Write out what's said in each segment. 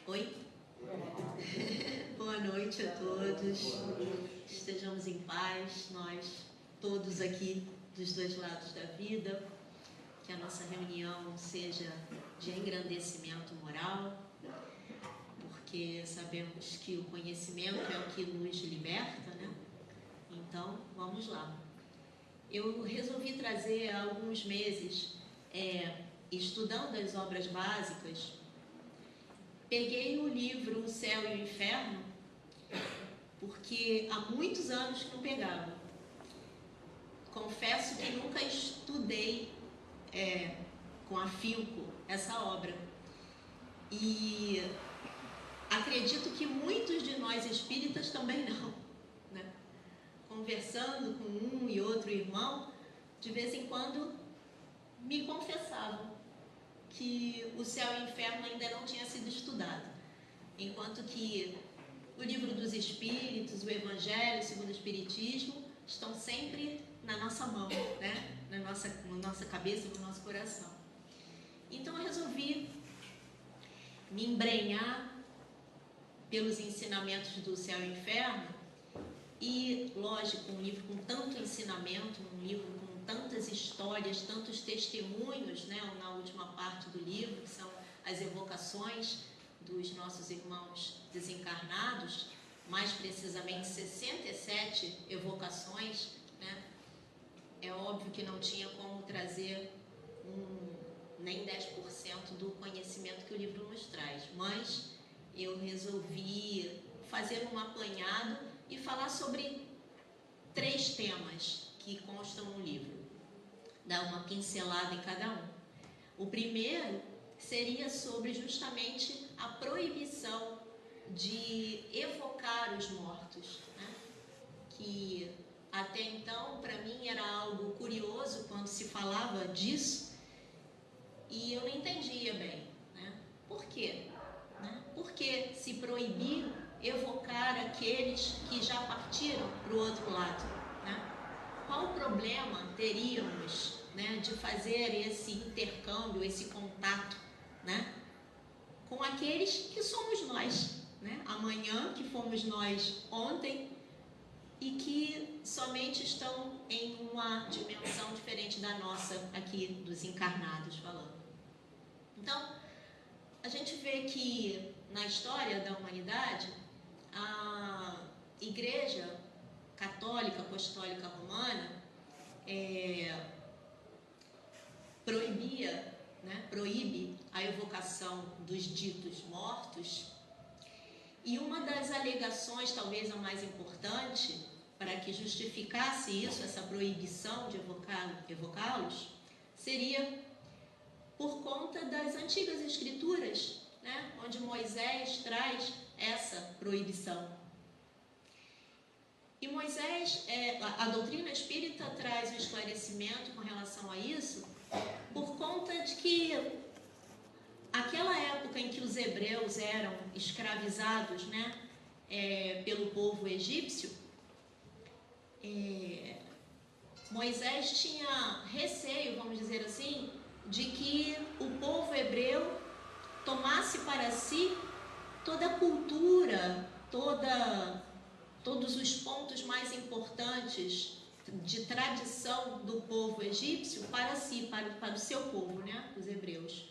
Oi? Boa noite a todos. Estejamos em paz, nós todos aqui dos dois lados da vida. Que a nossa reunião seja de engrandecimento moral, porque sabemos que o conhecimento é o que nos liberta, né? Então, vamos lá. Eu resolvi trazer há alguns meses, estudando as obras básicas, peguei o livro O Céu e o Inferno, porque há muitos anos que não pegava. Confesso que nunca estudei com afinco essa obra. E acredito que muitos de nós espíritas também não, né? Conversando com um e outro irmão, de vez em quando me confessavam que o céu e o inferno ainda não tinha sido estudado, enquanto que o livro dos Espíritos, o Evangelho segundo o Espiritismo, estão sempre na nossa mão, né? na nossa cabeça, no nosso coração. Então eu resolvi me embrenhar pelos ensinamentos do céu e inferno e, lógico, um livro com tanto ensinamento, um livro com tantas histórias, tantos testemunhos, né? Na última parte do livro, que são as evocações dos nossos irmãos desencarnados, mais precisamente 67 evocações, né? É óbvio que não tinha como trazer nem 10% do conhecimento que o livro nos traz, mas eu resolvi fazer um apanhado e falar sobre 3 temas que constam no livro, dar uma pincelada em cada um. O primeiro seria sobre justamente a proibição de evocar os mortos, né? Que até então para mim era algo curioso quando se falava disso e eu não entendia bem, né? Por quê? Né? Por que se proibir evocar aqueles que já partiram para o outro lado, né? Qual problema teríamos, né, de fazer esse intercâmbio, esse contato, né, com aqueles que somos nós, né? Amanhã, que fomos nós ontem e que somente estão em uma dimensão diferente da nossa aqui, dos encarnados falando. Então, a gente vê que na história da humanidade, a Igreja Católica Apostólica Romana proíbe a evocação dos ditos mortos, e uma das alegações, talvez a mais importante, para que justificasse isso, essa proibição de evocá-los, seria por conta das antigas escrituras, né, onde Moisés traz essa proibição. E Moisés, a doutrina espírita traz um esclarecimento com relação a isso, por conta de que aquela época em que os hebreus eram escravizados, né, pelo povo egípcio, Moisés tinha receio, vamos dizer assim, de que o povo hebreu tomasse para si toda a cultura, todos os pontos mais importantes de tradição do povo egípcio para si, para o seu povo, né, os hebreus.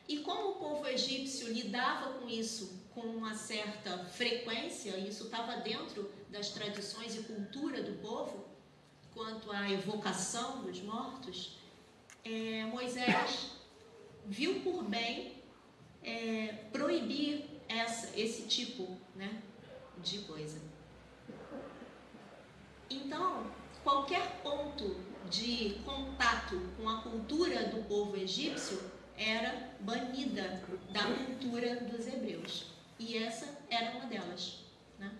E como o povo egípcio lidava com isso com uma certa frequência, isso estava dentro das tradições e cultura do povo, quanto à evocação dos mortos, Moisés viu por bem proibir esse tipo, né, de coisa. Então, qualquer ponto de contato com a cultura do povo egípcio era banida da cultura dos hebreus. E essa era uma delas, né?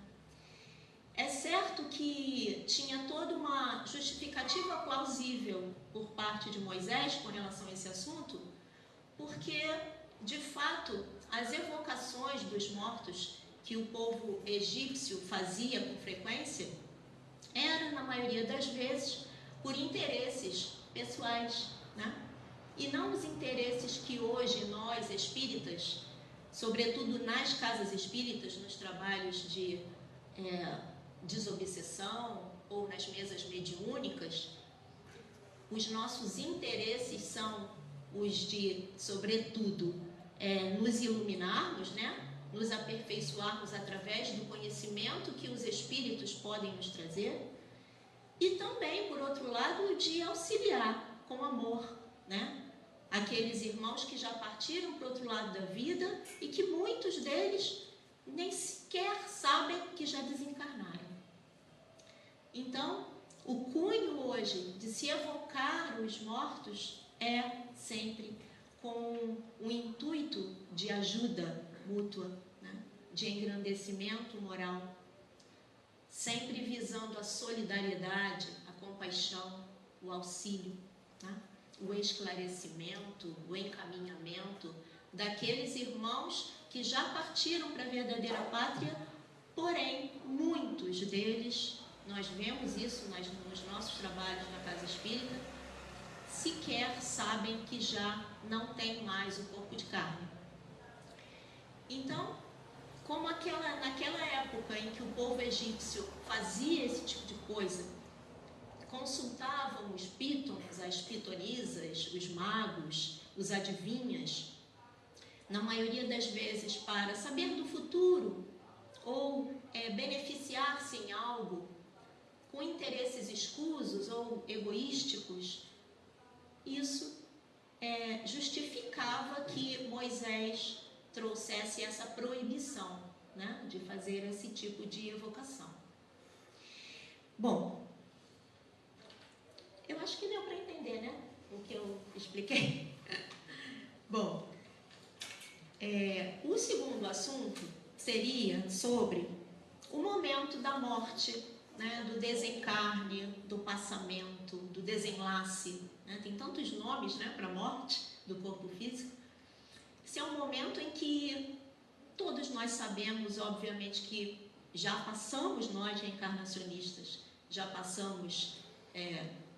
É certo que tinha toda uma justificativa plausível por parte de Moisés com relação a esse assunto, porque, de fato, as evocações dos mortos que o povo egípcio fazia com frequência era, na maioria das vezes, por interesses pessoais, né? E não os interesses que hoje nós, espíritas, sobretudo nas casas espíritas, nos trabalhos de desobsessão ou nas mesas mediúnicas, os nossos interesses são os de, sobretudo, nos iluminarmos, né? Nos aperfeiçoarmos através do conhecimento que os espíritos podem nos trazer, e também, por outro lado, de auxiliar com amor, né? Aqueles irmãos que já partiram para o outro lado da vida e que muitos deles nem sequer sabem que já desencarnaram. Então, o cunho hoje de se evocar os mortos é sempre com o intuito de ajuda mútua, né? De engrandecimento moral, sempre visando a solidariedade, a compaixão, o auxílio, né? O esclarecimento, o encaminhamento daqueles irmãos que já partiram para a verdadeira pátria, porém, muitos deles, nós vemos isso nos nossos trabalhos na Casa Espírita, sequer sabem que já não tem mais o corpo de carne. Então, como naquela época em que o povo egípcio fazia esse tipo de coisa, consultavam os pítons, as pitonisas, os magos, os adivinhas, na maioria das vezes para saber do futuro ou beneficiar-se em algo com interesses escusos ou egoísticos, isso justificava que Moisés trouxesse essa proibição, né, de fazer esse tipo de evocação. Bom, eu acho que deu para entender, né, o que eu expliquei. Bom, o segundo assunto seria sobre o momento da morte, né, do desencarne, do passamento, do desenlace, né? Tem tantos nomes, né, para a morte do corpo físico. Esse é um momento em que todos nós sabemos, obviamente, que já passamos, nós reencarnacionistas, já passamos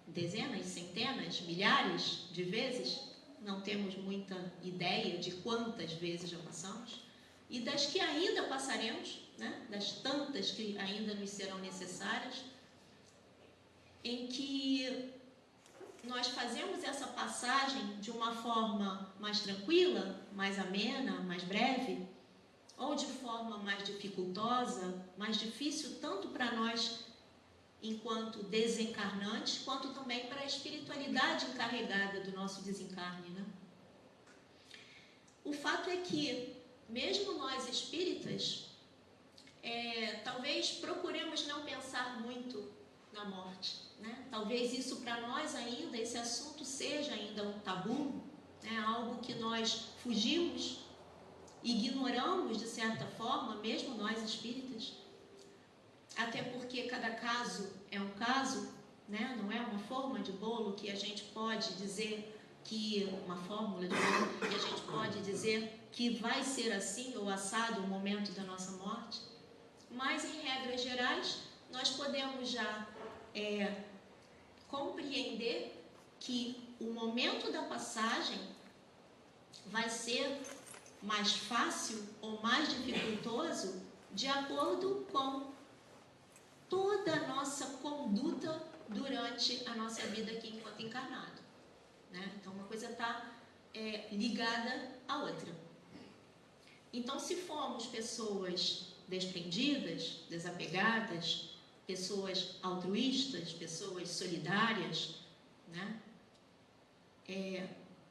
dezenas, centenas, milhares de vezes, não temos muita ideia de quantas vezes já passamos, e das que ainda passaremos, né? Das tantas que ainda nos serão necessárias, em que nós fazemos essa passagem de uma forma mais tranquila, mais amena, mais breve, ou de forma mais dificultosa, mais difícil tanto para nós enquanto desencarnantes, quanto também para a espiritualidade encarregada do nosso desencarne, né? O fato é que, mesmo nós espíritas, talvez procuremos não pensar muito na morte, né? Talvez isso para nós ainda, esse assunto seja ainda um tabu, né? Algo que nós fugimos, ignoramos de certa forma, mesmo nós espíritas, até porque cada caso é um caso, né? Não é uma forma de bolo que a gente pode dizer que, uma fórmula de bolo que a gente pode dizer que vai ser assim ou assado o momento da nossa morte, mas em regras gerais nós podemos já compreender que o momento da passagem vai ser mais fácil ou mais dificultoso de acordo com toda a nossa conduta durante a nossa vida aqui enquanto encarnado, né? Então uma coisa está ligada à outra. Então, se formos pessoas desprendidas, desapegadas, pessoas altruístas, pessoas solidárias, né?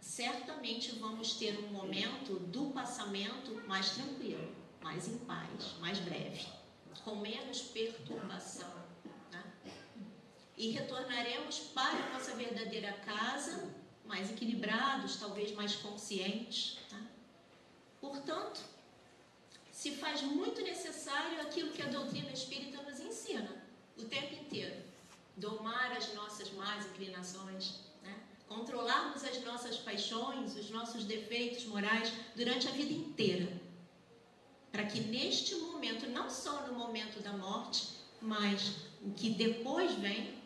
Certamente vamos ter um momento do passamento mais tranquilo, mais em paz, mais breve, com menos perturbação, né? E retornaremos para a nossa verdadeira casa mais equilibrados, talvez mais conscientes, né? Portanto, se faz muito necessário aquilo que a doutrina espírita nos ensina o tempo inteiro: domar as nossas más inclinações, né? Controlarmos as nossas paixões, os nossos defeitos morais durante a vida inteira, para que neste momento, não só no momento da morte, mas o que depois vem,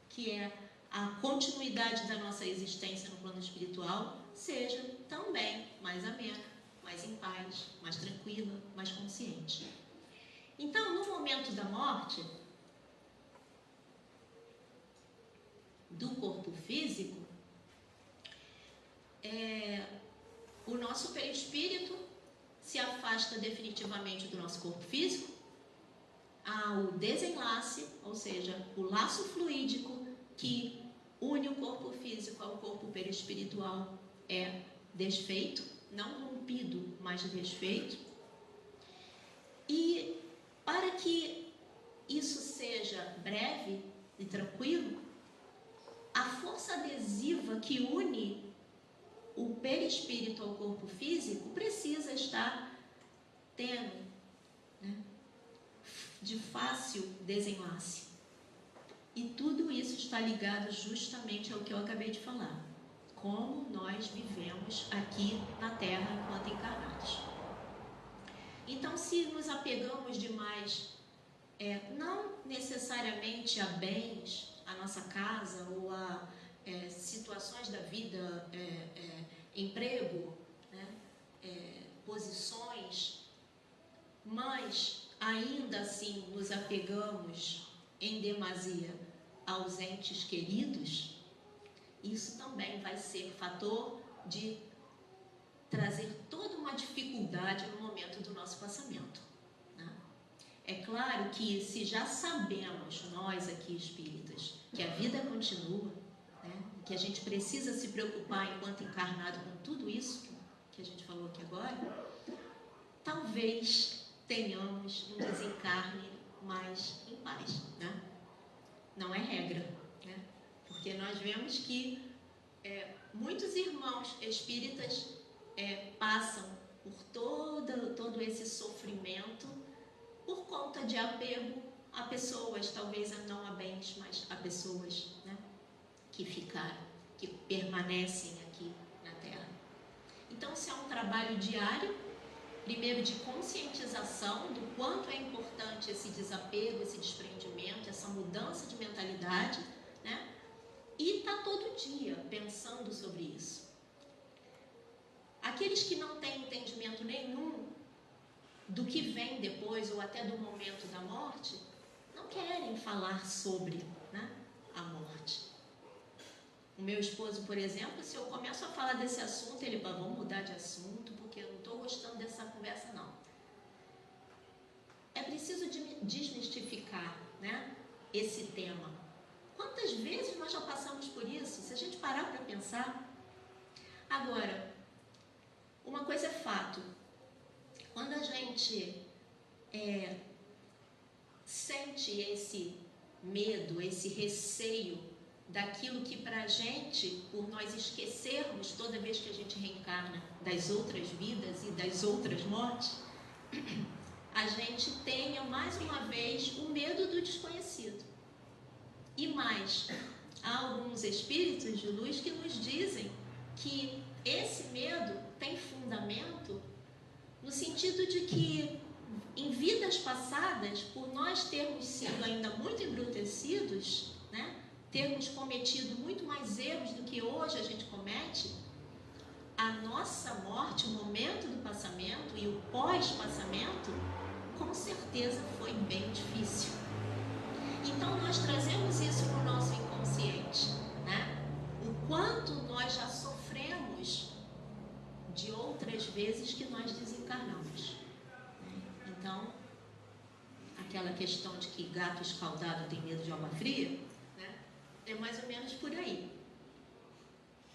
que é a continuidade da nossa existência no plano espiritual, seja também mais amena, mais em paz, mais tranquila, mais consciente. Então, no momento da morte do corpo físico, o nosso perispírito se afasta definitivamente do nosso corpo físico. Há o desenlace, ou seja, o laço fluídico que une o corpo físico ao corpo perispiritual é desfeito, não rompido, mas desfeito. E para que isso seja breve e tranquilo, a força adesiva que une o perispírito ao corpo físico precisa estar tênue, né? De fácil desenlace. E tudo isso está ligado justamente ao que eu acabei de falar. Como nós vivemos aqui na Terra enquanto encarnados. Então, se nos apegamos demais, não necessariamente a bens, a nossa casa ou a situações da vida, emprego, né, posições, mas ainda assim nos apegamos em demasia aos entes queridos, isso também vai ser fator de trazer toda uma dificuldade no momento do nosso passamento, né? É claro que se já sabemos, nós aqui espíritas, que a vida continua, né, que a gente precisa se preocupar enquanto encarnado com tudo isso que a gente falou aqui agora, talvez tenhamos um desencarne mais em paz, né? Não é regra, né? Porque nós vemos que muitos irmãos espíritas passam por todo esse sofrimento por conta de apego a pessoas, talvez não a bens, mas a pessoas, né, que ficaram, que permanecem aqui na Terra. Então, isso é um trabalho diário, primeiro de conscientização do quanto é importante esse desapego, esse desprendimento, essa mudança de mentalidade, né? E tá todo dia pensando sobre isso. Aqueles que não têm entendimento nenhum do que vem depois ou até do momento da morte, não querem falar sobre, né, a morte. O meu esposo, por exemplo, se eu começo a falar desse assunto, ele fala, vamos mudar de assunto, porque eu não estou gostando dessa conversa, não. É preciso desmistificar, né, esse tema. Quantas vezes nós já passamos por isso? Se a gente parar para pensar. Agora, uma coisa é fato. Quando a gente sente esse medo, esse receio daquilo que pra gente, por nós esquecermos toda vez que a gente reencarna das outras vidas e das outras mortes, a gente tenha mais uma vez o medo do desconhecido. E mais, há alguns espíritos de luz que nos dizem que esse medo tem fundamento no sentido de que em vidas passadas, por nós termos sido ainda muito embrutecidos, né, termos cometido muito mais erros do que hoje a gente comete, a nossa morte, o momento do passamento e o pós-passamento, com certeza foi bem difícil. Então nós trazemos isso no nosso inconsciente, né? O quanto nós já sofremos de outras vezes que nós desencarnamos. Então, aquela questão de que gato escaldado tem medo de água fria, né, é mais ou menos por aí.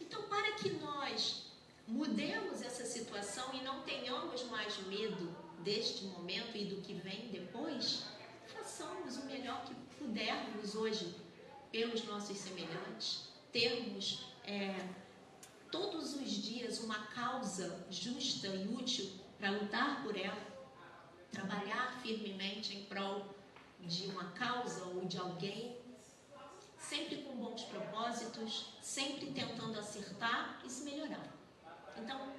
Então, para que nós mudemos essa situação e não tenhamos mais medo deste momento e do que vem depois, façamos o melhor que pudermos hoje pelos nossos semelhantes, termos todos os dias uma causa justa e útil para lutar por ela, trabalhar firmemente em prol de uma causa ou de alguém, sempre com bons propósitos, sempre tentando acertar e se melhorar. Então,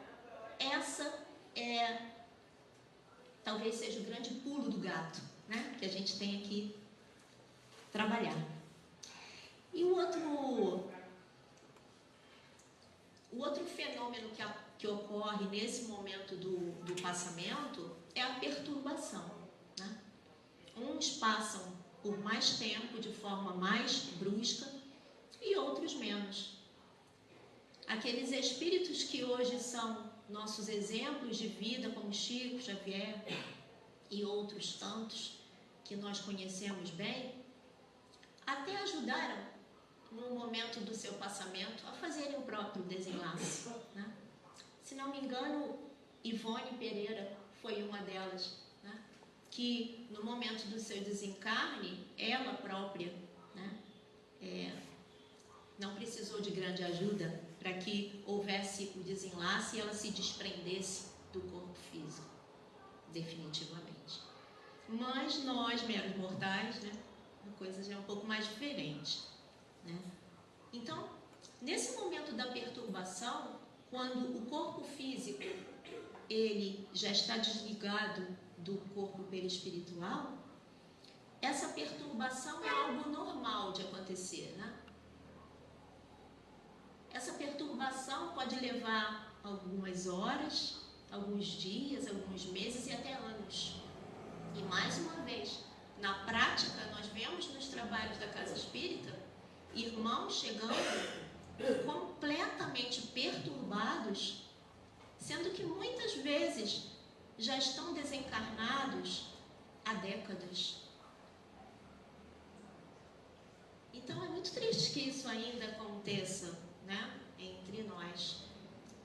essa talvez seja o grande pulo do gato, né, que a gente tem que trabalhar. E o outro fenômeno que que ocorre nesse momento do passamento é a perturbação, né? Uns passam por mais tempo, de forma mais brusca, e outros menos. Aqueles espíritos que hoje são nossos exemplos de vida, como Chico Xavier e outros tantos que nós conhecemos bem, até ajudaram, no momento do seu passamento, a fazerem o próprio desenlace, né? Se não me engano, Ivone Pereira foi uma delas, né? Que no momento do seu desencarne, ela própria, né? Não precisou de grande ajuda para que houvesse o desenlace e ela se desprendesse do corpo físico, definitivamente. Mas nós, meros mortais, né? A coisa já é um pouco mais diferente, né? Então, nesse momento da perturbação, quando o corpo físico ele já está desligado do corpo perispiritual, essa perturbação é algo normal de acontecer, né? Essa perturbação pode levar algumas horas, alguns dias, alguns meses e até anos. E mais uma vez, na prática, nós vemos nos trabalhos da Casa Espírita irmãos chegando completamente perturbados, sendo que muitas vezes já estão desencarnados há décadas. Então é muito triste que isso ainda aconteça, né, entre nós.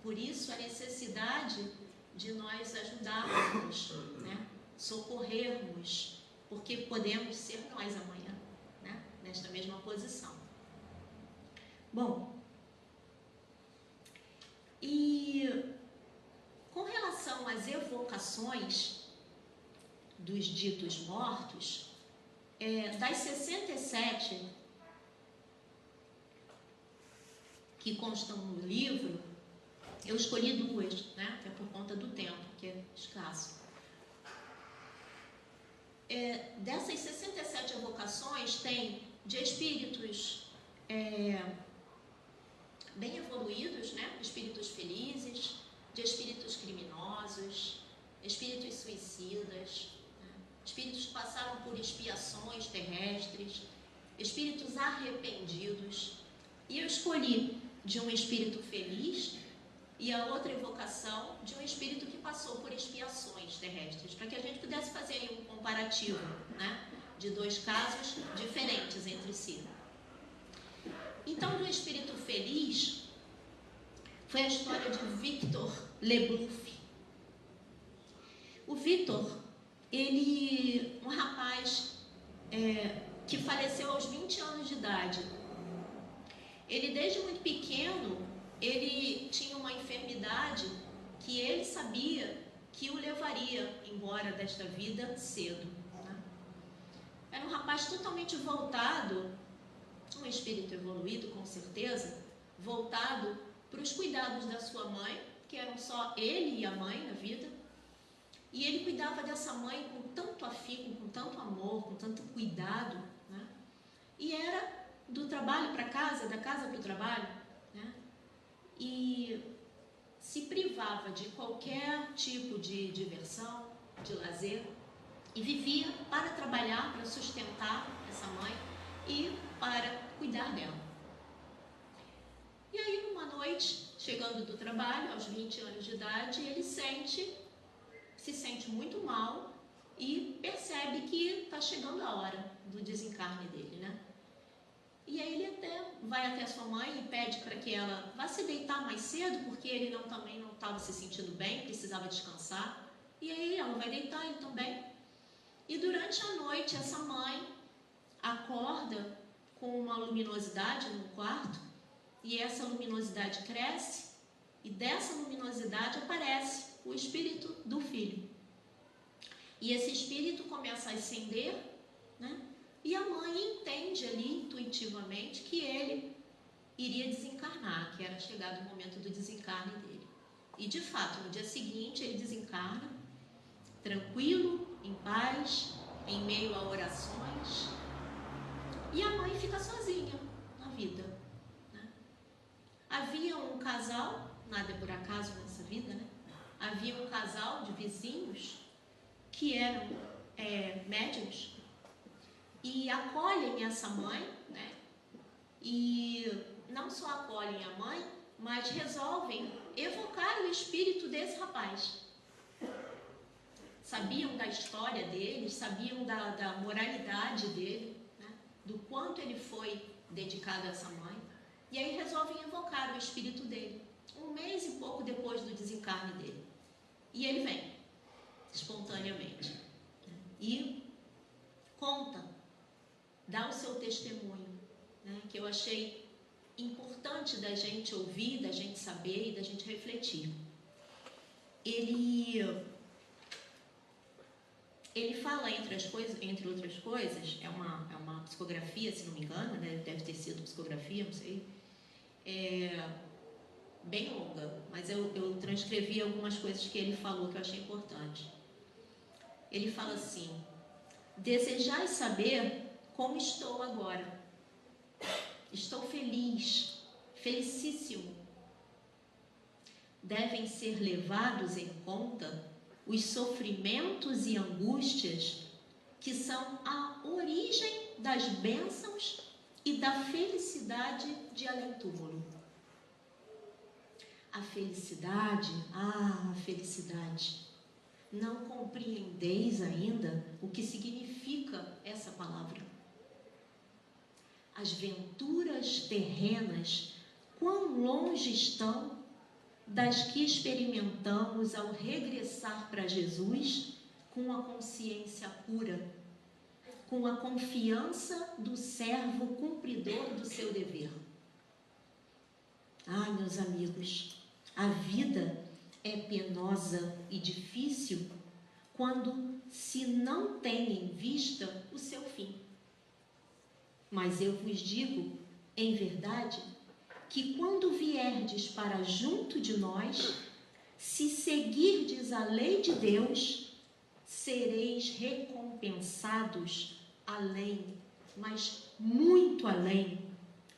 Por isso a necessidade de nós ajudarmos, né, socorrermos, porque podemos ser nós amanhã, né, nesta mesma posição. Bom, e com relação às evocações dos ditos mortos, das 67 que constam no livro, eu escolhi 2, né? Até por conta do tempo, que é escasso. Dessas 67 evocações, tem de espíritos bem evoluídos, né? Espíritos felizes, de espíritos criminosos, espíritos suicidas, né? Espíritos que passaram por expiações terrestres, espíritos arrependidos. E eu escolhi de um espírito feliz e a outra evocação de um espírito que passou por expiações terrestres, para que a gente pudesse fazer aí um comparativo, né, de 2 casos diferentes entre si. Então, do espírito feliz, foi a história de Victor Leblouf. O Victor, um rapaz que faleceu aos 20 anos de idade. Ele, desde muito pequeno, ele tinha uma enfermidade que ele sabia que o levaria embora desta vida cedo, né? Era um rapaz totalmente voltado, um espírito evoluído, com certeza, voltado para os cuidados da sua mãe, que eram só ele e a mãe na vida. E ele cuidava dessa mãe com tanto afinco, com tanto amor, com tanto cuidado, né? E era do trabalho para casa, da casa para o trabalho, né? E se privava de qualquer tipo de diversão, de lazer, e vivia para trabalhar, para sustentar essa mãe e para cuidar dela. E aí, numa noite, chegando do trabalho, aos 20 anos de idade, ele se sente muito mal e percebe que está chegando a hora do desencarne dele, né? E aí ele vai até sua mãe e pede para que ela vá se deitar mais cedo, porque ele também não estava se sentindo bem, precisava descansar. E aí ela vai deitar, ele também. E durante a noite, essa mãe acorda com uma luminosidade no quarto, e essa luminosidade cresce, e dessa luminosidade aparece o espírito do filho. E esse espírito começa a ascender, né? E a mãe entende ali intuitivamente que ele iria desencarnar, que era chegado o momento do desencarne dele. E de fato, no dia seguinte ele desencarna, tranquilo, em paz, em meio a orações. E a mãe fica sozinha na vida, né? Havia um casal, nada é por acaso nessa vida, vida, né? Havia um casal de vizinhos que eram médiums e acolhem essa mãe, né? E não só acolhem a mãe, mas resolvem evocar o espírito desse rapaz. Sabiam da história dele, sabiam da moralidade dele, né? Do quanto ele foi dedicado a essa mãe. E aí resolvem evocar o espírito dele, 1 mês e pouco depois do desencarne dele. E ele vem, espontaneamente, né? E conta, dá o seu testemunho, né? Que eu achei importante da gente ouvir, da gente saber e da gente refletir. Ele fala, entre outras coisas, é uma psicografia, se não me engano, né? Deve ter sido psicografia, não sei, bem longa, mas eu transcrevi algumas coisas que ele falou que eu achei importante. Ele fala assim: desejai saber como estou agora. Estou feliz, felicíssimo. Devem ser levados em conta os sofrimentos e angústias que são a origem das bênçãos e da felicidade de além-túmulo. A felicidade, a felicidade. Não compreendeis ainda o que significa essa palavra. As venturas terrenas, quão longe estão das que experimentamos ao regressar para Jesus com a consciência pura, com a confiança do servo cumpridor do seu dever. Ah, meus amigos, a vida é penosa e difícil quando se não tem em vista o seu fim. Mas eu vos digo, em verdade, que quando vierdes para junto de nós, se seguirdes a lei de Deus, sereis recompensados além, mas muito além,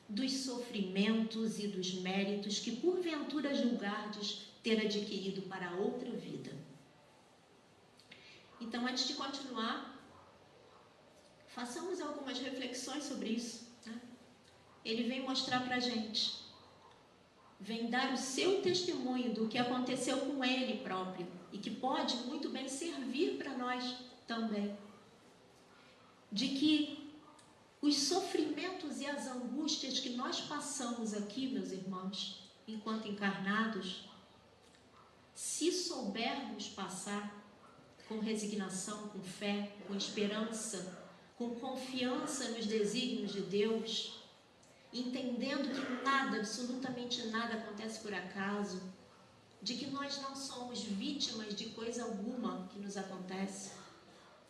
dos sofrimentos e dos méritos que porventura julgardes ter adquirido para outra vida. Então, antes de continuar, façamos algumas reflexões sobre isso, né? Ele vem mostrar para a gente, vem dar o seu testemunho do que aconteceu com ele próprio e que pode muito bem servir para nós também. De que os sofrimentos e as angústias que nós passamos aqui, meus irmãos, enquanto encarnados, se soubermos passar com resignação, com fé, com esperança, com confiança nos desígnios de Deus, entendendo que nada, absolutamente nada acontece por acaso, de que nós não somos vítimas de coisa alguma que nos acontece,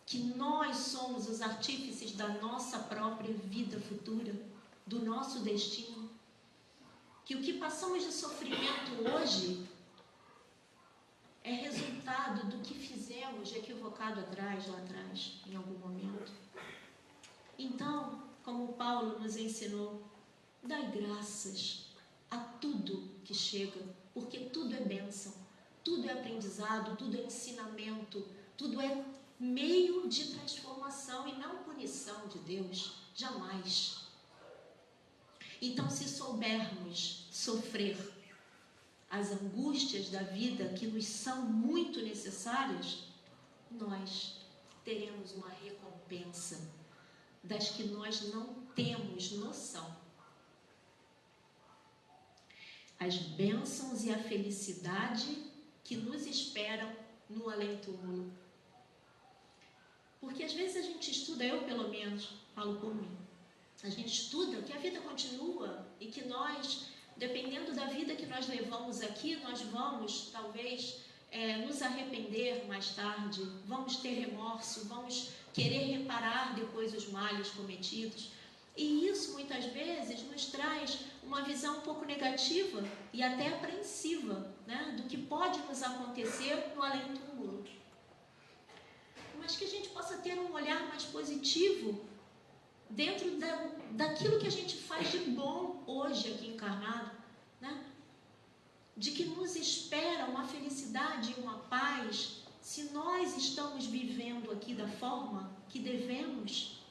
que nós somos os artífices da nossa própria vida futura, do nosso destino, que o que passamos de sofrimento hoje é resultado do que fizemos de equivocado lá atrás, em algum momento. Então, como Paulo nos ensinou, dai graças a tudo que chega, porque tudo é bênção, tudo é aprendizado, tudo é ensinamento, tudo é meio de transformação e não punição de Deus, jamais. Então, se soubermos sofrer as angústias da vida que nos são muito necessárias, nós teremos uma recompensa das que nós não temos noção. As bênçãos e a felicidade que nos esperam no além-túmulo. Porque às vezes a gente estuda, eu pelo menos, falo por mim, a gente estuda que a vida continua e que nós, dependendo da vida que nós levamos aqui, nós vamos, talvez, nos arrepender mais tarde, vamos ter remorso, vamos querer reparar depois os males cometidos. E isso, muitas vezes, nos traz uma visão um pouco negativa e até apreensiva, né, do que pode nos acontecer no além-túmulo. Mas que a gente possa ter um olhar mais positivo dentro daquilo que a gente faz de bom hoje aqui encarnado, né? de que nos espera uma felicidade e uma paz se nós estamos vivendo aqui da forma que devemos,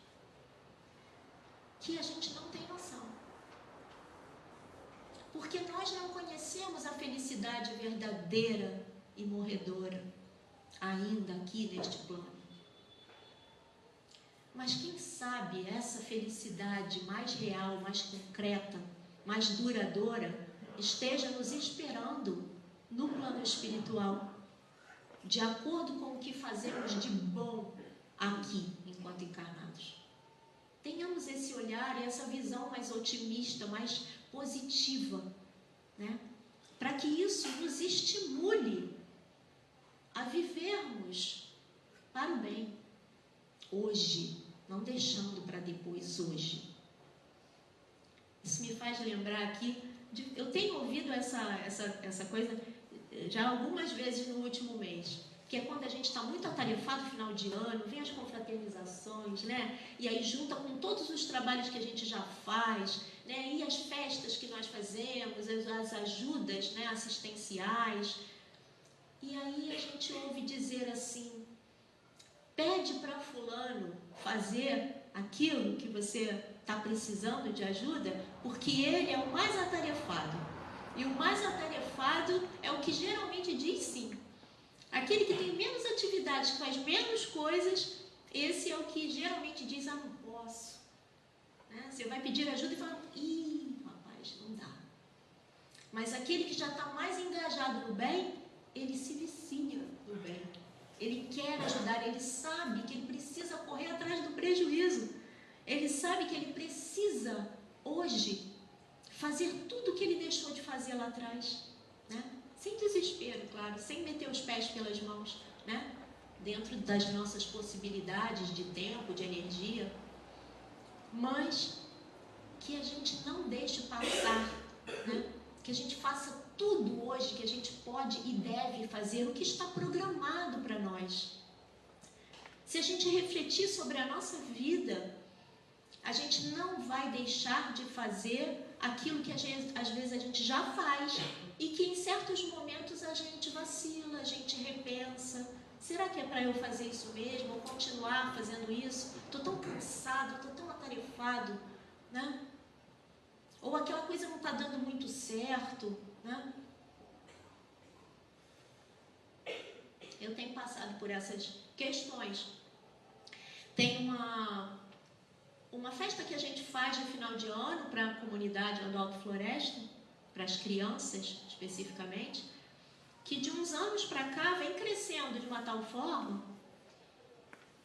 que a gente não tem noção. Porque nós não conhecemos a felicidade verdadeira e morredora ainda aqui neste plano. Mas quem sabe essa felicidade mais real, mais concreta, mais duradoura, esteja nos esperando no plano espiritual, de acordo com o que fazemos de bom aqui, enquanto encarnados. Tenhamos esse olhar e essa visão mais otimista, mais positiva, né? Para que isso nos estimule a vivermos para o bem, hoje, não deixando para depois, hoje. Isso me faz lembrar aqui, eu tenho ouvido essa coisa já algumas vezes no último mês, que é quando a gente está muito atarefado final de ano, vem as confraternizações, né? E aí junta com todos os trabalhos que a gente já faz, né? E as festas que nós fazemos, as ajudas, né, assistenciais. E aí a gente ouve dizer assim: pede para fulano fazer aquilo que você está precisando de ajuda, porque ele é o mais atarefado. E o mais atarefado é o que geralmente diz sim. Aquele que tem menos atividades, que faz menos coisas, esse é o que geralmente diz: ah, não posso. Né? Você vai pedir ajuda e fala: ih, rapaz, não dá. Mas aquele que já está mais engajado no bem, ele se vicia no bem. Ele quer ajudar, ele sabe que ele precisa correr atrás do prejuízo. Ele sabe que ele precisa, hoje, fazer tudo o que ele deixou de fazer lá atrás, né? Sem desespero, claro, sem meter os pés pelas mãos, né? Dentro das nossas possibilidades de tempo, de energia, mas que a gente não deixe passar, né? Que a gente faça tudo hoje que a gente pode e deve fazer, o que está programado para nós. Se a gente refletir sobre a nossa vida, a gente não vai deixar de fazer aquilo que às vezes a gente já faz e que em certos momentos a gente vacila, a gente repensa. Será que é para eu fazer isso mesmo? Ou continuar fazendo isso? Estou tão cansado, estou tão atarefado, né? Ou aquela coisa não está dando muito certo, né? Eu tenho passado por essas questões. Tem uma festa que a gente faz no final de ano para a comunidade lá do Alto Floresta, para as crianças especificamente, que de uns anos para cá vem crescendo de uma tal forma,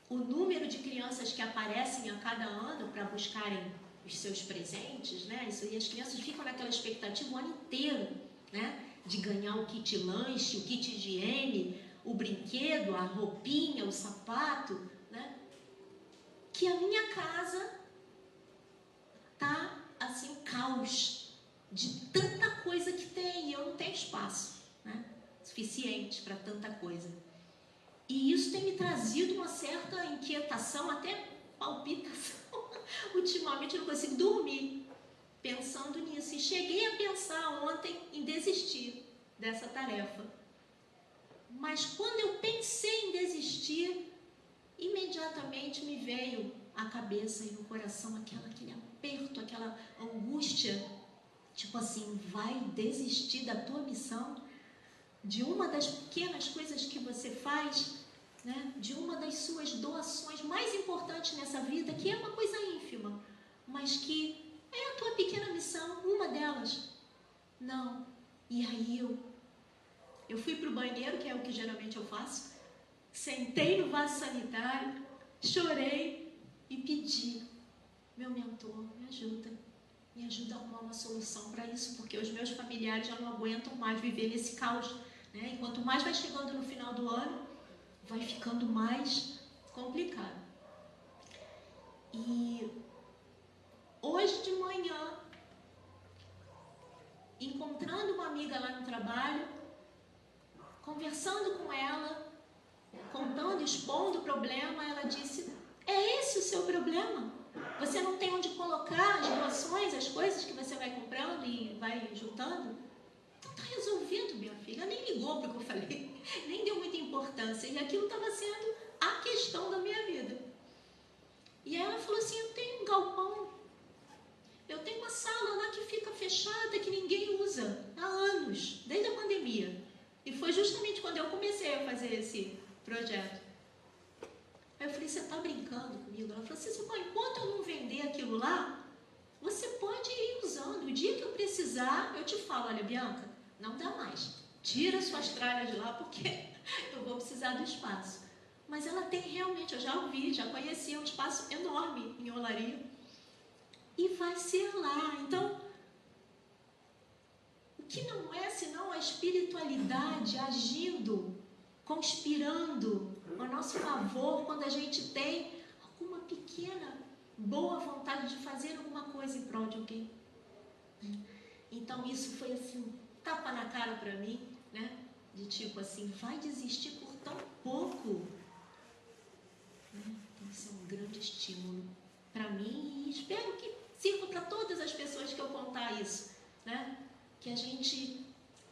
o número de crianças que aparecem a cada ano para buscarem os seus presentes, né? E as crianças ficam naquela expectativa o ano inteiro, né? De ganhar o kit lanche, o kit higiene, o brinquedo, a roupinha, o sapato, né? Que a minha casa tá assim, um caos de tanta coisa que tem, e eu não tenho espaço, né, suficiente para tanta coisa. E isso tem me trazido uma certa inquietação, até palpitação. Ultimamente eu não consigo dormir pensando nisso. E cheguei a pensar ontem em desistir dessa tarefa. Mas quando eu pensei em desistir, imediatamente me veio à cabeça e no coração aquele aperto, aquela angústia, tipo assim: vai desistir da tua missão, de uma das pequenas coisas que você faz, né? De uma das suas doações mais importantes nessa vida, que é uma coisa ínfima, mas que é a tua pequena missão, uma delas. Não. E aí eu fui para o banheiro, que é o que geralmente eu faço, sentei no vaso sanitário, chorei e pedi: meu mentor, me ajuda a arrumar uma solução para isso, porque os meus familiares já não aguentam mais viver nesse caos, né? E quanto mais vai chegando no final do ano, vai ficando mais complicado. E hoje de manhã, encontrando uma amiga lá no trabalho, conversando com ela, contando, expondo o problema, ela disse: é esse o seu problema? Você não tem onde colocar as doações, as coisas que você vai comprando e vai juntando? Então está resolvido, minha filha. Ela nem ligou para o que eu falei, nem deu muita importância. E aquilo estava sendo a questão da minha vida. E aí ela falou assim, eu tenho um galpão, eu tenho uma sala lá que fica fechada, que ninguém usa há anos, desde a pandemia. E foi justamente quando eu comecei a fazer esse projeto. Aí eu falei, você está brincando comigo? Ela falou assim, enquanto eu não vender aquilo lá, você pode ir usando. O dia que eu precisar, eu te falo, olha, Bianca, não dá mais. Tira suas tralhas de lá, porque eu vou precisar do espaço. Mas ela tem realmente, eu já ouvi, já conheci, um espaço enorme em Olaria. E vai ser lá. Então, o que não é senão a espiritualidade agindo, conspirando a nosso favor, quando a gente tem alguma pequena boa vontade de fazer alguma coisa em prol de alguém. Então isso foi assim, um tapa na cara para mim, né? De tipo assim, vai desistir por tão pouco? Tem que ser um grande estímulo para mim e espero que sirva para todas as pessoas que eu contar isso, né? Que a gente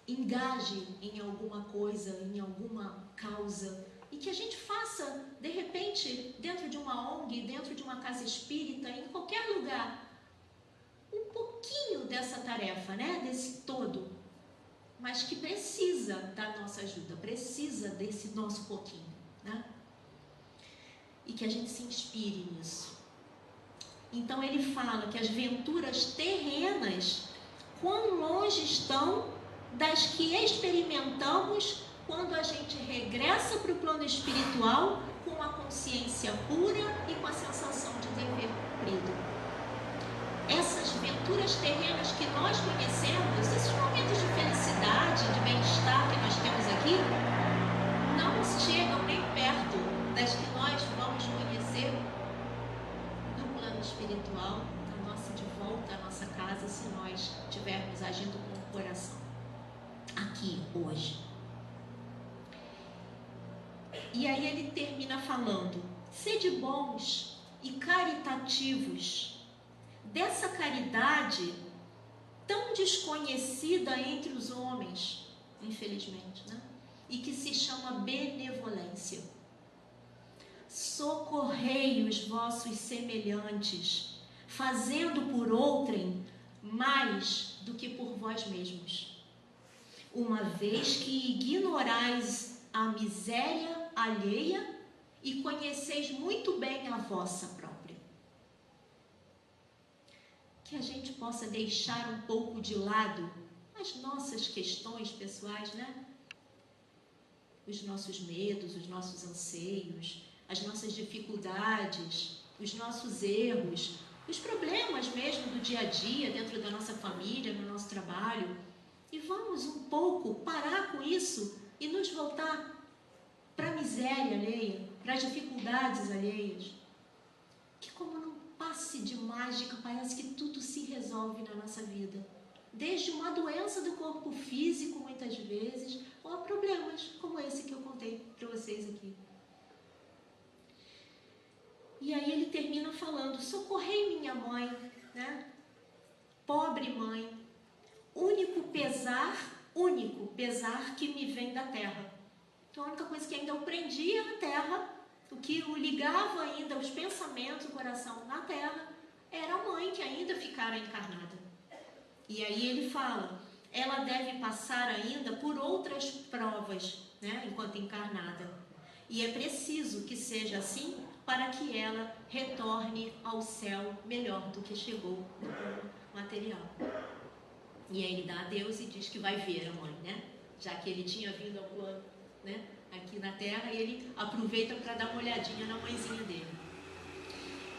engaje em alguma coisa, em alguma causa, e que a gente faça, de repente, dentro de uma ONG, dentro de uma casa espírita, em qualquer lugar, um pouquinho dessa tarefa, né? Desse todo, mas que precisa da nossa ajuda, precisa desse nosso pouquinho, né? E que a gente se inspire nisso. Então ele fala que as venturas terrenas, quão longe estão das que experimentamos quando a gente regressa para o plano espiritual com a consciência pura e com a sensação de dever cumprido. Essas venturas terrenas que nós conhecemos, esses momentos de felicidade, de bem-estar que nós temos aqui, não chegam nem perto das que nós vamos conhecer no plano espiritual, de volta à nossa casa, se nós estivermos agindo com o coração aqui, hoje. E aí ele termina falando, sede bons e caritativos, dessa caridade tão desconhecida entre os homens, infelizmente, né? E que se chama benevolência. Socorrei os vossos semelhantes, fazendo por outrem mais do que por vós mesmos, uma vez que ignorais a miséria alheia e conheceis muito bem a vossa própria. Que a gente possa deixar um pouco de lado as nossas questões pessoais, né? Os nossos medos, os nossos anseios, as nossas dificuldades, os nossos erros, os problemas mesmo do dia a dia, dentro da nossa família, no nosso trabalho, e vamos um pouco parar com isso e nos voltar para a miséria alheia, para as dificuldades alheias. Que como num passe de mágica parece que tudo se resolve na nossa vida. Desde uma doença do corpo físico, muitas vezes, ou a problemas como esse que eu contei para vocês aqui. E aí ele termina falando, socorrei minha mãe, né? Pobre mãe, único pesar que me vem da terra. Então a única coisa que ainda o prendia na terra, o que o ligava ainda os pensamentos, o coração na terra, era a mãe que ainda ficara encarnada. E aí ele fala, ela deve passar ainda por outras provas, né? Enquanto encarnada. E é preciso que seja assim para que ela retorne ao céu melhor do que chegou no plano material. E aí ele dá adeus e diz que vai ver a mãe, né? Já que ele tinha vindo ao plano, né? Aqui na Terra, e ele aproveita para dar uma olhadinha na mãezinha dele.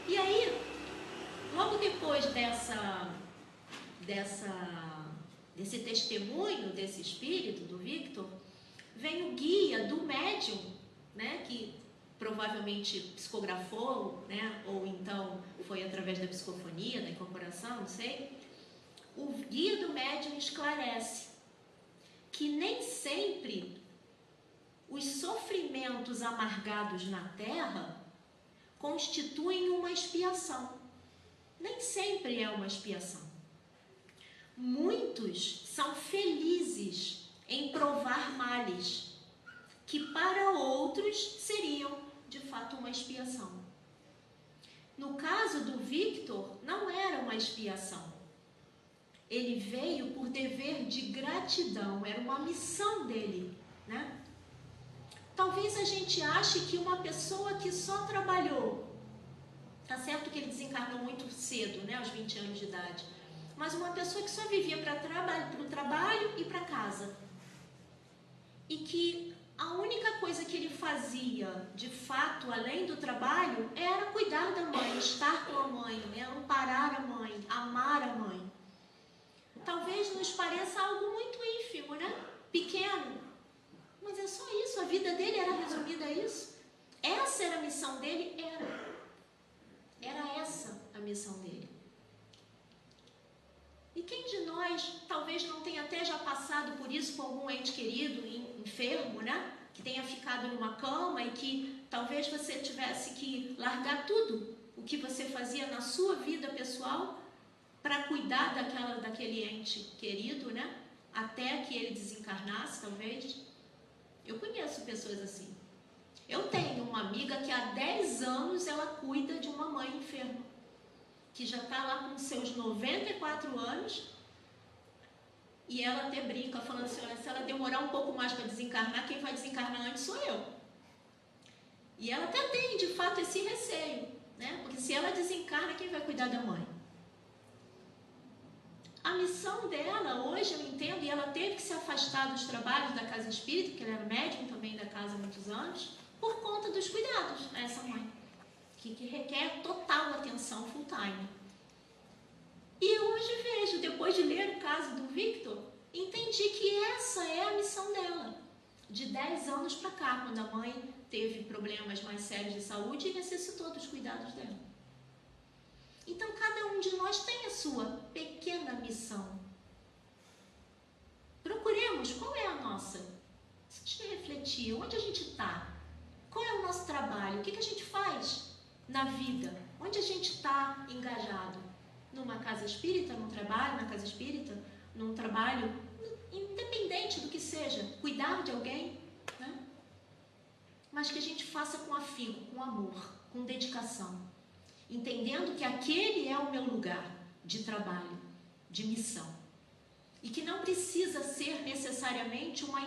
E aí, logo depois desse testemunho desse espírito, do Victor, vem o guia do médium, né? Que provavelmente psicografou, né? Ou então foi através da psicofonia, da incorporação, não sei. O guia do médium esclarece que nem sempre os sofrimentos amargados na Terra constituem uma expiação. Nem sempre é uma expiação. Muitos são felizes em provar males, que para outros seriam de fato uma expiação. No caso do Victor, não era uma expiação. Ele veio por dever de gratidão, era uma missão dele, né? Talvez a gente ache que uma pessoa que só trabalhou, tá certo que ele desencarnou muito cedo, né, aos 20 anos de idade, mas uma pessoa que só vivia para o trabalho e para casa, e que a única coisa que ele fazia, de fato, além do trabalho, era cuidar da mãe, estar com a mãe, né, amparar a mãe, amar a mãe. Talvez nos pareça algo muito ínfimo, né, pequeno, mas é só isso, a vida dele era resumida a isso. Essa era a missão dele? Era essa a missão dele. E quem de nós talvez não tenha até já passado por isso com algum ente querido enfermo, né? Que tenha ficado numa cama e que talvez você tivesse que largar tudo o que você fazia na sua vida pessoal para cuidar daquele ente querido, né? Até que ele desencarnasse, talvez. Eu conheço pessoas assim. Eu tenho uma amiga que há 10 anos ela cuida de uma mãe enferma, que já está lá com seus 94 anos, e ela até brinca, falando assim, olha, se ela demorar um pouco mais para desencarnar, quem vai desencarnar antes sou eu. E ela até tem, de fato, esse receio, né? Porque se ela desencarna, quem vai cuidar da mãe? A missão dela, hoje eu entendo, e ela teve que se afastar dos trabalhos da casa espírita, porque ela era médium também da casa há muitos anos, por conta dos cuidados a essa mãe, que requer total atenção full time. E hoje vejo, depois de ler o caso do Victor, entendi que essa é a missão dela. De 10 anos para cá, quando a mãe teve problemas mais sérios de saúde e necessitou dos cuidados dela. Então, cada um de nós tem a sua pequena missão. Procuremos qual é a nossa. Se a gente refletir, onde a gente está? Qual é o nosso trabalho? O que a gente faz na vida? Onde a gente está engajado? Numa casa espírita, num trabalho na casa espírita? Num trabalho independente do que seja, cuidar de alguém, né? Mas que a gente faça com afinco, com amor, com dedicação, entendendo que aquele é o meu lugar de trabalho, de missão, e que não precisa ser necessariamente uma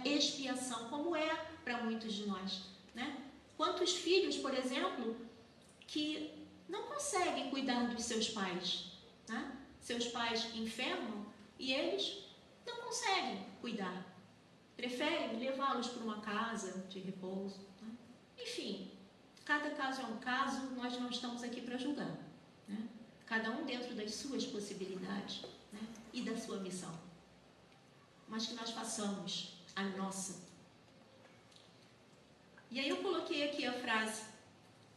expiação, como é para muitos de nós, né? Quantos filhos, por exemplo, que não conseguem cuidar dos seus pais, né? Seus pais enfermam e eles não conseguem cuidar, preferem levá-los para uma casa de repouso, né? Enfim, cada caso é um caso, nós não estamos aqui para julgar, né? Cada um dentro das suas possibilidades, né? E da sua missão, mas que nós façamos a nossa. E aí eu coloquei aqui a frase: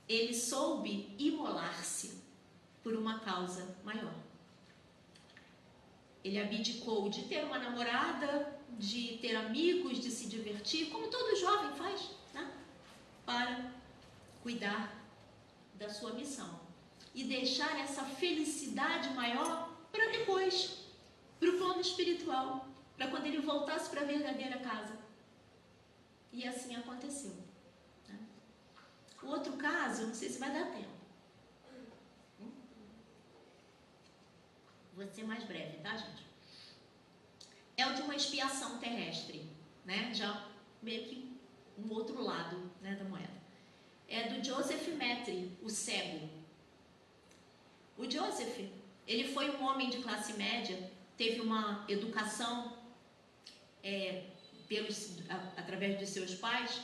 ele soube imolar-se por uma causa maior. Ele abdicou de ter uma namorada, de ter amigos, de se divertir, como todo jovem faz, né? Para cuidar da sua missão e deixar essa felicidade maior para depois, para o plano espiritual, para quando ele voltasse para a verdadeira casa. E assim aconteceu, né? O outro caso, eu não sei se vai dar tempo. Vou ser mais breve, tá, gente? É o de uma expiação terrestre, né? Já meio que um outro lado, né, da moeda. É do Joseph Metri, o cego. O Joseph, ele foi um homem de classe média, teve uma educação através de seus pais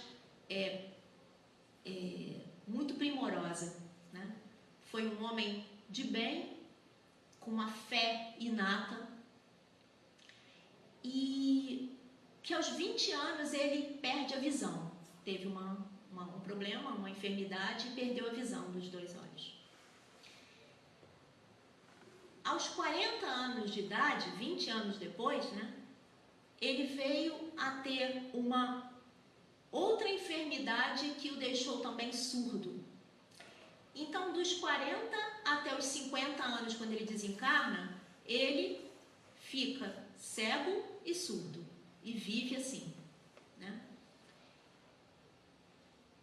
muito primorosa, né? Foi um homem de bem, com uma fé inata, e que aos 20 anos ele perde a visão. Teve um problema, uma enfermidade, e perdeu a visão dos 2 olhos. Aos 40 anos de idade, 20 anos depois, né, ele veio a ter uma outra enfermidade que o deixou também surdo. Então, dos 40 até os 50 anos, quando ele desencarna, ele fica cego e surdo e vive assim, né?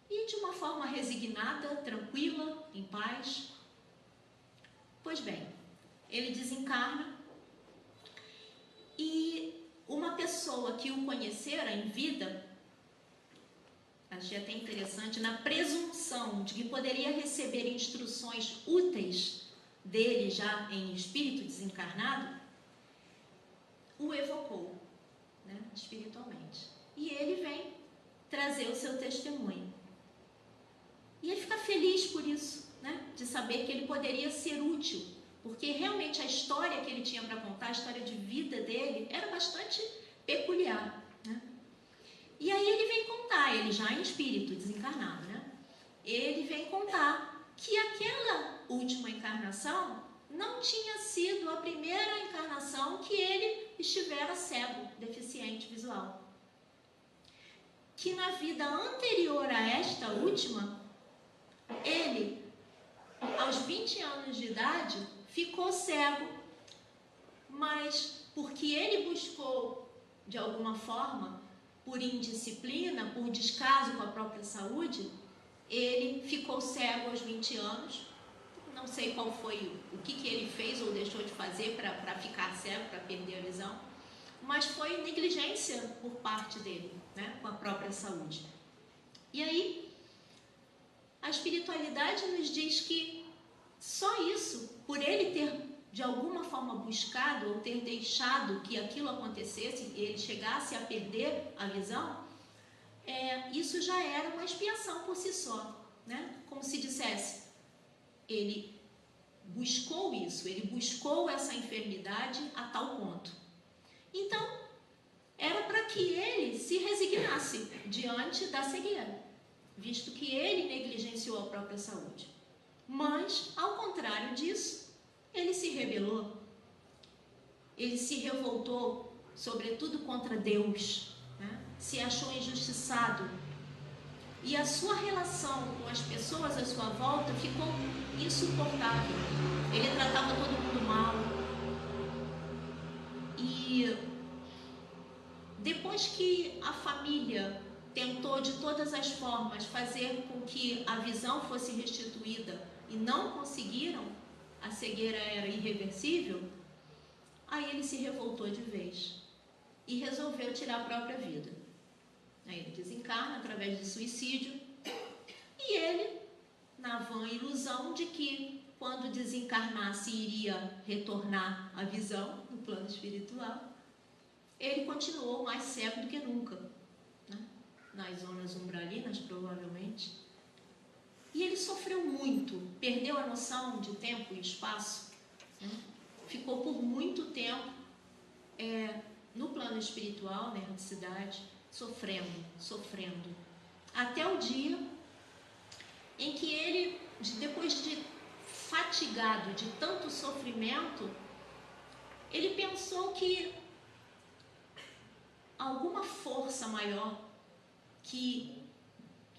E de uma forma resignada, tranquila, em paz. Pois bem, ele desencarna e uma pessoa que o conhecera em vida, achei até interessante, na presunção de que poderia receber instruções úteis dele já em espírito desencarnado, o evocou, né, espiritualmente. E ele vem trazer o seu testemunho. E ele fica feliz por isso, né, de saber que ele poderia ser útil, porque realmente a história que ele tinha para contar, a história de vida dele, era bastante peculiar, né? E aí ele vem contar, ele já em espírito, desencarnado, né? Ele vem contar que aquela última encarnação não tinha sido a primeira encarnação que ele estivera cego, deficiente visual. Que na vida anterior a esta última, ele, aos 20 anos de idade, ficou cego, mas porque ele buscou, de alguma forma, por indisciplina, por descaso com a própria saúde, ele ficou cego aos 20 anos. Não sei qual foi o que ele fez ou deixou de fazer para ficar cego, para perder a visão, mas foi negligência por parte dele, né, com a própria saúde. E aí, a espiritualidade nos diz que só isso, por ele ter de alguma forma buscado ou ter deixado que aquilo acontecesse e ele chegasse a perder a visão, isso já era uma expiação por si só, né? Como se dissesse, ele buscou isso, ele buscou essa enfermidade a tal ponto. Então, era para que ele se resignasse diante da cegueira, visto que ele negligenciou a própria saúde. Mas, ao contrário disso, ele se rebelou, ele se revoltou, sobretudo contra Deus, né? Se achou injustiçado. E a sua relação com as pessoas à sua volta ficou insuportável. Ele tratava todo mundo mal. E depois que a família tentou de todas as formas fazer com que a visão fosse restituída e não conseguiram, a cegueira era irreversível, aí ele se revoltou de vez e resolveu tirar a própria vida. Aí ele desencarna através de suicídio e ele, na vã ilusão de que quando desencarnasse iria retornar à visão no plano espiritual, ele continuou mais cego do que nunca, né? Nas zonas umbralinas, provavelmente. E ele sofreu muito, perdeu a noção de tempo e espaço, né? Ficou por muito tempo no plano espiritual, na erraticidade, sofrendo, até o dia em que ele, depois de fatigado de tanto sofrimento, ele pensou que alguma força maior que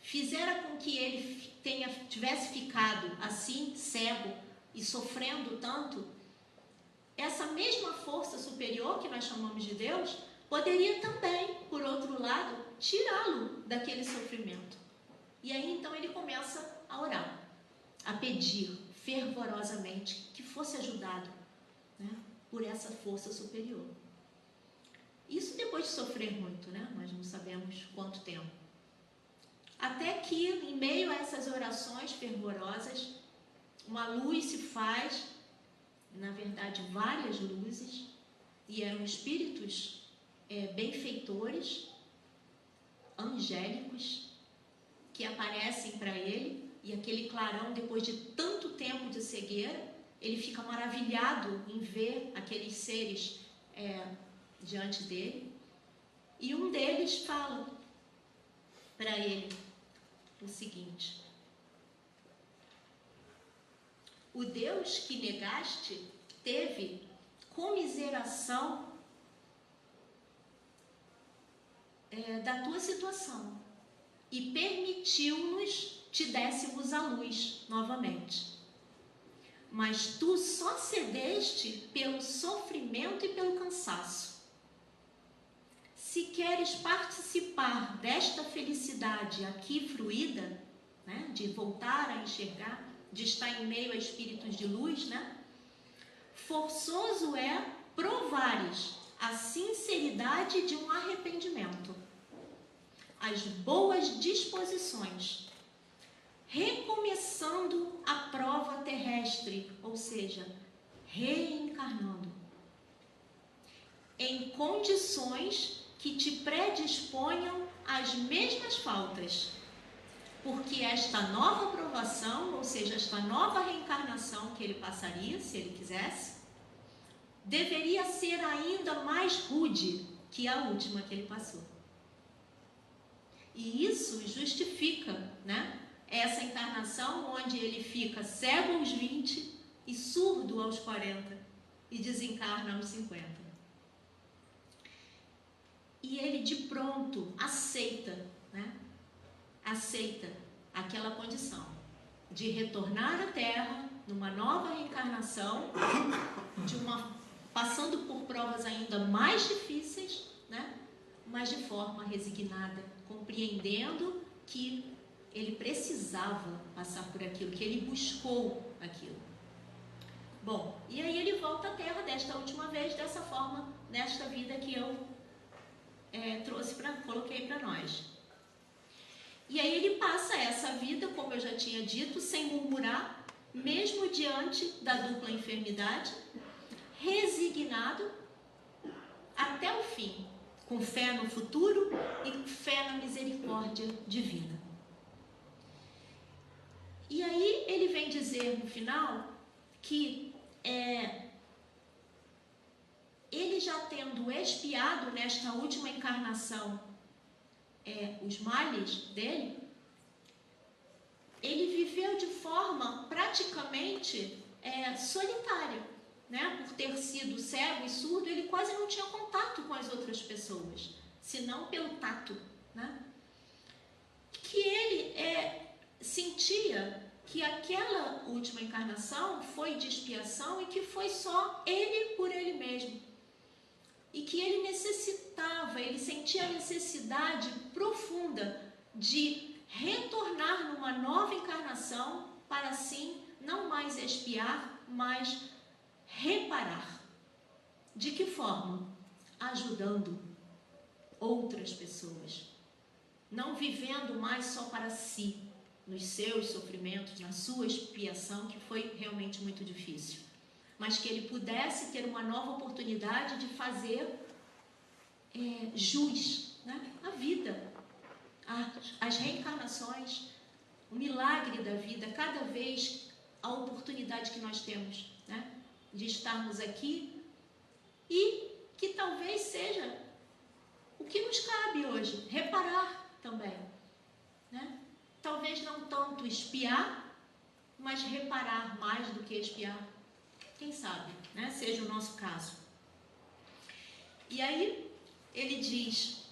fizera com que ele tivesse ficado assim, cego e sofrendo tanto, essa mesma força superior que nós chamamos de Deus, poderia também, por outro lado, tirá-lo daquele sofrimento. E aí então ele começa a orar, a pedir fervorosamente que fosse ajudado, né, por essa força superior. Isso depois de sofrer muito, né? Nós não sabemos quanto tempo. Até que, em meio a essas orações fervorosas, uma luz se faz, na verdade, várias luzes, e eram espíritos benfeitores, angélicos, que aparecem para ele, e aquele clarão, depois de tanto tempo de cegueira, ele fica maravilhado em ver aqueles seres diante dele, e um deles fala para ele o seguinte: o Deus que negaste teve comiseração da tua situação e permitiu-nos te dessemos a luz novamente. Mas tu só cedeste pelo sofrimento e pelo cansaço. cansaço. Se queres participar desta felicidade aqui fruída, né, de voltar a enxergar, de estar em meio a espíritos de luz, né, forçoso é provares a sinceridade de um arrependimento, as boas disposições, recomeçando a prova terrestre, ou seja, reencarnando, em condições que te predisponham às mesmas faltas, porque esta nova provação, ou seja, esta nova reencarnação que ele passaria, se ele quisesse, deveria ser ainda mais rude que a última que ele passou. E isso justifica, né, essa encarnação onde ele fica cego aos 20 e surdo aos 40 e desencarna aos 50. E ele de pronto aceita, né, aceita aquela condição de retornar à Terra numa nova reencarnação, passando por provas ainda mais difíceis, né, mas de forma resignada, compreendendo que ele precisava passar por aquilo, que ele buscou aquilo. Bom, e aí ele volta à Terra desta última vez, dessa forma, nesta vida que eu coloquei para nós. E aí ele passa essa vida, como eu já tinha dito, sem murmurar, mesmo diante da dupla enfermidade, resignado até o fim, com fé no futuro e fé na misericórdia divina. E aí ele vem dizer no final que ele já tendo expiado nesta última encarnação os males dele, ele viveu de forma praticamente solitária, né? Por ter sido cego e surdo, ele quase não tinha contato com as outras pessoas, senão pelo tato, né? Que ele sentia que aquela última encarnação foi de expiação e que foi só ele por ele mesmo. E que ele necessitava, ele sentia a necessidade profunda de retornar numa nova encarnação para assim não mais expiar, mas reparar. De que forma? Ajudando outras pessoas. Não vivendo mais só para si, nos seus sofrimentos, na sua expiação, que foi realmente muito difícil. Mas que ele pudesse ter uma nova oportunidade de fazer jus, né, à vida, às reencarnações, o milagre da vida, cada vez a oportunidade que nós temos, né, de estarmos aqui e que talvez seja o que nos cabe hoje, reparar também, né? Talvez não tanto espiar, mas reparar mais do que espiar. Quem sabe, né? Seja o nosso caso. E aí ele diz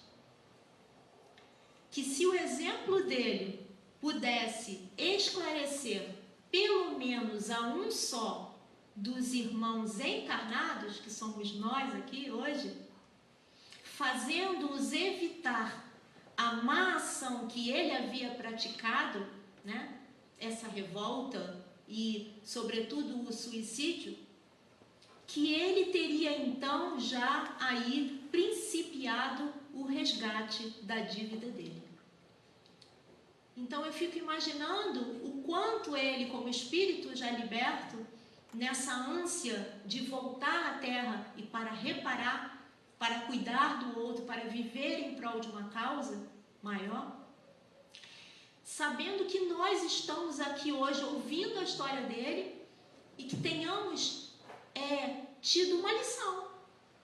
que se o exemplo dele pudesse esclarecer pelo menos a um só dos irmãos encarnados, que somos nós aqui hoje, fazendo-os evitar a má ação que ele havia praticado, né? Essa revolta e, sobretudo, o suicídio, que ele teria então já aí principiado o resgate da dívida dele. Então eu fico imaginando o quanto ele, como espírito já liberto, nessa ânsia de voltar à Terra e para reparar, para cuidar do outro, para viver em prol de uma causa maior, sabendo que nós estamos aqui hoje ouvindo a história dele e que tenhamos tido uma lição,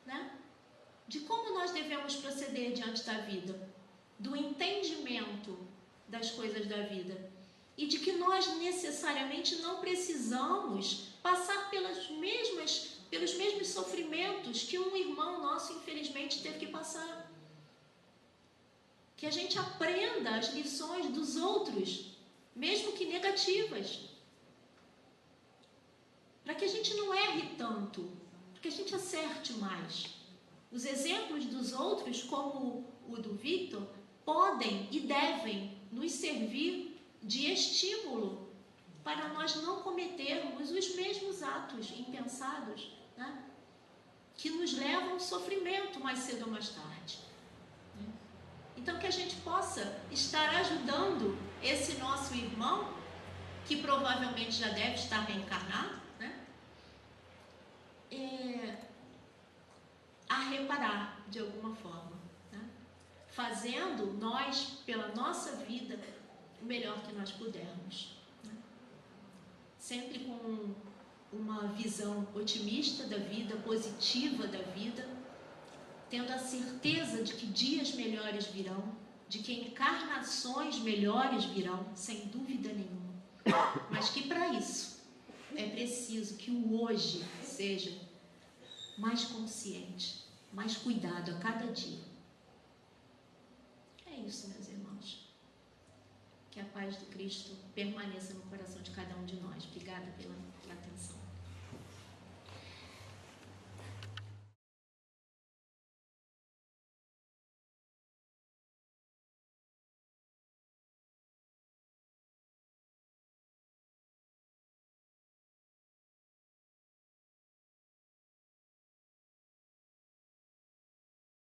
né, de como nós devemos proceder diante da vida, do entendimento das coisas da vida e de que nós necessariamente não precisamos passar pelos mesmos sofrimentos que um irmão nosso infelizmente teve que passar. Que a gente aprenda as lições dos outros, mesmo que negativas, para que a gente não erre tanto, para que a gente acerte mais, Os exemplos dos outros, como o do Victor, podem e devem nos servir de estímulo para nós não cometermos os mesmos atos impensados, né, que nos levam ao sofrimento mais cedo ou mais tarde. Então, que a gente possa estar ajudando esse nosso irmão, que provavelmente já deve estar reencarnado, né, a reparar de alguma forma, né, fazendo nós, pela nossa vida, o melhor que nós pudermos, né, sempre com uma visão otimista da vida, positiva da vida, tendo a certeza de que dias melhores virão, de que encarnações melhores virão, sem dúvida nenhuma. Mas que para isso é preciso que o hoje seja mais consciente, mais cuidado a cada dia. É isso, meus irmãos. Que a paz do Cristo permaneça no coração de cada um de nós. Obrigada pela atenção.